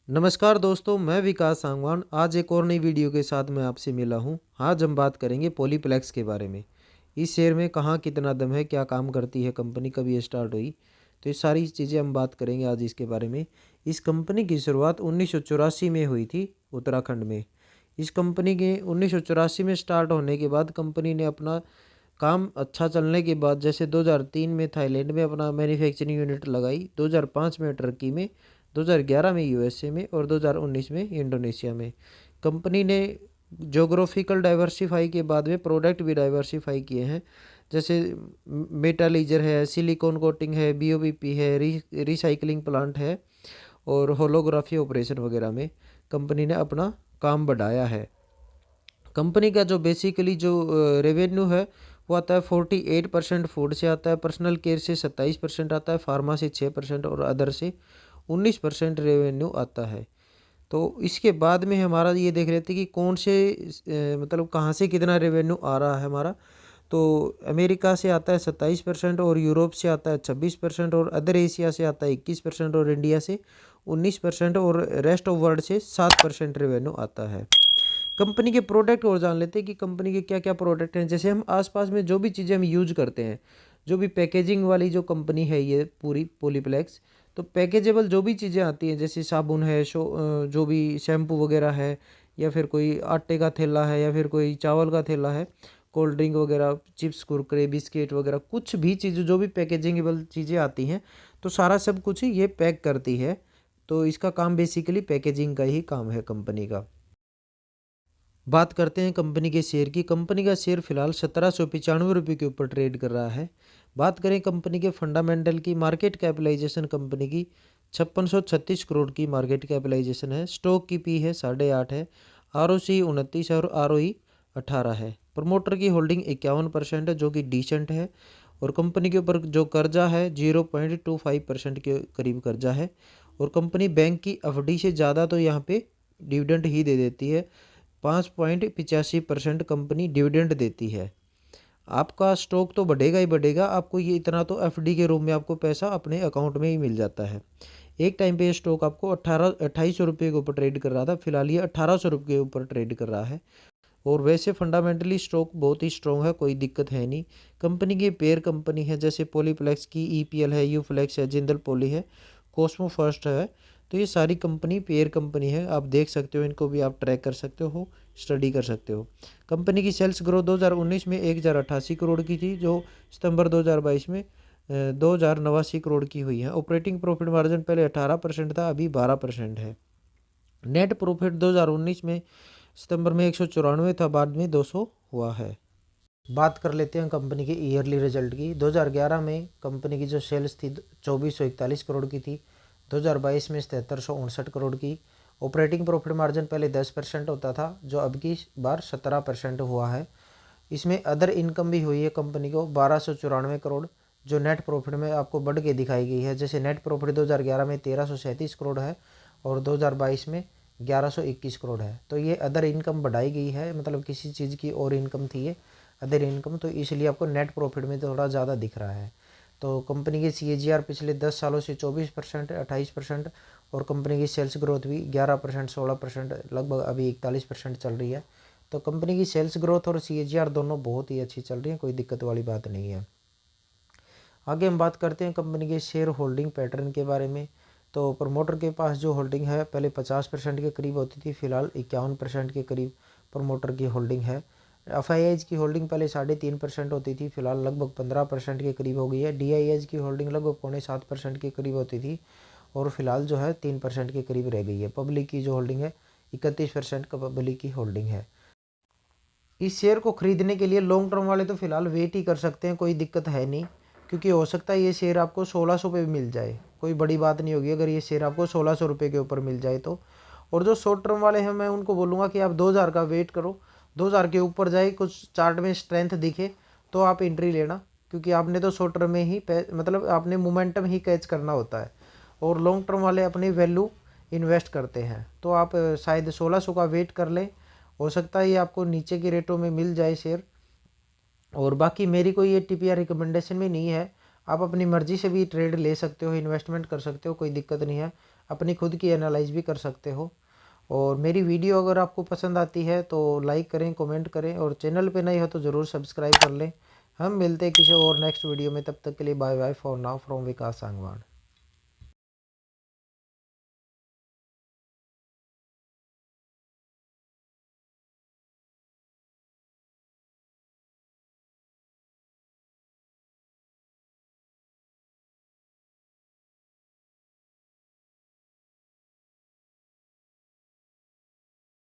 नमस्कार दोस्तों, मैं विकास सांगवान आज एक और नई वीडियो के साथ मैं आपसे मिला हूँ। आज हम बात करेंगे पॉलीप्लेक्स के बारे में। इस शेयर में कहाँ कितना दम है, क्या काम करती है कंपनी, कब ये स्टार्ट हुई, तो ये सारी चीज़ें हम बात करेंगे आज इसके बारे में। इस कंपनी की शुरुआत 1984 में हुई थी उत्तराखंड में। इस कंपनी के 1984 में स्टार्ट होने के बाद कंपनी ने अपना काम अच्छा चलने के बाद जैसे 2003 में थाईलैंड में अपना मैन्युफैक्चरिंग यूनिट लगाई, 2005 में टर्की में, 2011 में यूएसए में और 2019 में इंडोनेशिया में। कंपनी ने जोग्राफिकल डाइवर्सिफाई के बाद में प्रोडक्ट भी डाइवर्सिफाई किए हैं। जैसे मेटालीजर है, सिलिकॉन कोटिंग है, बीओबीपी है, रिसाइकलिंग प्लांट है और होलोग्राफी ऑपरेशन वगैरह में कंपनी ने अपना काम बढ़ाया है। कंपनी का जो बेसिकली जो रेवेन्यू है वो आता है 48% फूड से आता है, पर्सनल केयर से 27% आता है, फार्मा से 6% और अदर से 19% रेवेन्यू आता है। तो इसके बाद में हमारा ये देख रहे थे कि कौन से मतलब कहाँ से कितना रेवेन्यू आ रहा है हमारा। तो अमेरिका से आता है 27% और यूरोप से आता है 26% और अदर एशिया से आता है 21% और इंडिया से 19% और रेस्ट ऑफ वर्ल्ड से 7% रेवेन्यू आता है। कंपनी के प्रोडक्ट और जान लेते हैं कि कंपनी के क्या क्या प्रोडक्ट हैं। जैसे हम आसपास में जो भी चीज़ें हम यूज करते हैं, जो भी पैकेजिंग वाली जो कंपनी है ये पूरी पॉलीप्लेक्स, तो पैकेजेबल जो भी चीज़ें आती हैं जैसे साबुन है, जो भी शैम्पू वगैरह है, या फिर कोई आटे का थैला है, या फिर कोई चावल का थैला है, कोल्ड ड्रिंक वगैरह, चिप्स कुरकुरे बिस्किट वगैरह, कुछ भी चीज़ें जो भी पैकेजिंगेबल चीज़ें आती हैं तो सारा सब कुछ ये पैक करती है। तो इसका काम बेसिकली पैकेजिंग का ही काम है कंपनी का। बात करते हैं कंपनी के शेयर की। कंपनी का शेयर फिलहाल 1795 रुपये के ऊपर ट्रेड कर रहा है। बात करें कंपनी के फंडामेंटल की, मार्केट कैपिटलाइजेशन कंपनी की 5636 करोड़ की मार्केट कैपिटलाइजेशन है। स्टॉक की पी है 8.5 है। आर ओ सी 29 है और आर ओ ई 18 है। प्रमोटर की होल्डिंग 51% है जो कि डिसेंट है। और कंपनी के ऊपर जो कर्जा है 0.25% के करीब कर्जा है। और कंपनी बैंक की एफडी से ज़्यादा तो यहाँ पे डिविडेंड ही दे देती है। 5.85% कंपनी डिविडेंड देती है। आपका स्टॉक तो बढ़ेगा ही बढ़ेगा, आपको ये इतना तो एफडी के रूप में आपको पैसा अपने अकाउंट में ही मिल जाता है। एक टाइम पे ये स्टॉक आपको 2800 रुपये के ऊपर ट्रेड कर रहा था, फिलहाल ये 1800 रुपये के ऊपर ट्रेड कर रहा है। और वैसे फंडामेंटली स्टॉक बहुत ही स्ट्रॉन्ग है, कोई दिक्कत है नहीं। कंपनी की पेयर कंपनी है जैसे पॉलीप्लेक्स की ईपीएल है, यूफ्लेक्स है, जिंदल पॉली है, कॉस्मो फर्स्ट है। तो ये सारी कंपनी पेयर कंपनी है, आप देख सकते हो, इनको भी आप ट्रैक कर सकते हो, स्टडी कर सकते हो। कंपनी की सेल्स ग्रोथ 2019 में 1088 करोड़ की थी, जो सितंबर 2022 में 2089 करोड़ की हुई है। ऑपरेटिंग प्रॉफिट मार्जिन पहले 18% था, अभी 12% है। नेट प्रॉफिट 2019 में सितंबर में 194 था, बाद में 200 हुआ है। बात कर लेते हैं कंपनी के ईयरली रिजल्ट की। 2011 में कंपनी की जो सेल्स थी 2441 करोड़ की थी, 2022 में 7759 करोड़ की। ऑपरेटिंग प्रॉफिट मार्जिन पहले 10% होता था, जो अब की बार 17% हुआ है। इसमें अदर इनकम भी हुई है कंपनी को 1294 करोड़, जो नेट प्रॉफिट में आपको बढ़ के दिखाई गई है। जैसे नेट प्रॉफिट 2011 में 1337 करोड़ है और 2022 में 1121 करोड़ है। तो ये अदर इनकम बढ़ाई गई है, मतलब किसी चीज़ की और इनकम थी ये अदर इनकम, तो इसलिए आपको नेट प्रॉफिट में थोड़ा ज़्यादा दिख रहा है। तो कंपनी की CAGR पिछले 10 सालों से 24%, 28%। और कंपनी की सेल्स ग्रोथ भी 11%, 16%, लगभग अभी 41% चल रही है। तो कंपनी की सेल्स ग्रोथ और CAGR दोनों बहुत ही अच्छी चल रही है, कोई दिक्कत वाली बात नहीं है। आगे हम बात करते हैं कंपनी के शेयर होल्डिंग पैटर्न के बारे में। तो प्रमोटर के पास जो होल्डिंग है पहले 50% के करीब होती थी, फिलहाल 51% के करीब प्रमोटर की होल्डिंग है। FIIs की होल्डिंग पहले 3.5% होती थी, फिलहाल लगभग 15% के करीब हो गई है। DIIs की होल्डिंग लगभग 0.7% के करीब होती थी और फिलहाल जो है 3% के करीब रह गई है। पब्लिक की जो होल्डिंग है 31% का पब्लिक की होल्डिंग है। इस शेयर को खरीदने के लिए लॉन्ग टर्म वाले तो फिलहाल वेट ही कर सकते हैं, कोई दिक्कत है नहीं, क्योंकि हो सकता है ये शेयर आपको 1600 पे भी मिल जाए, कोई बड़ी बात नहीं होगी अगर ये शेयर आपको 1600 रुपये के ऊपर मिल जाए तो। और जो शॉर्ट टर्म वाले हैं मैं उनको बोलूँगा कि आप 2000 का वेट करो, 2000 के ऊपर जाए, कुछ चार्ट में स्ट्रेंथ दिखे तो आप एंट्री लेना, क्योंकि आपने तो शॉर्ट टर्म में ही मतलब आपने मोमेंटम ही कैच करना होता है। और लॉन्ग टर्म वाले अपनी वैल्यू इन्वेस्ट करते हैं, तो आप शायद 1600 का वेट कर लें, हो सकता है ये आपको नीचे के रेटों में मिल जाए शेयर। और बाकी मेरी कोई ये टिप या रिकमेंडेशन भी नहीं है, आप अपनी मर्जी से भी ट्रेड ले सकते हो, इन्वेस्टमेंट कर सकते हो, कोई दिक्कत नहीं है। अपनी खुद की एनालाइज भी कर सकते हो। और मेरी वीडियो अगर आपको पसंद आती है तो लाइक करें, कमेंट करें, और चैनल पे नए हो तो ज़रूर सब्सक्राइब कर लें। हम मिलते हैं किसी और नेक्स्ट वीडियो में, तब तक के लिए bye bye for now from Vikas Sangwan.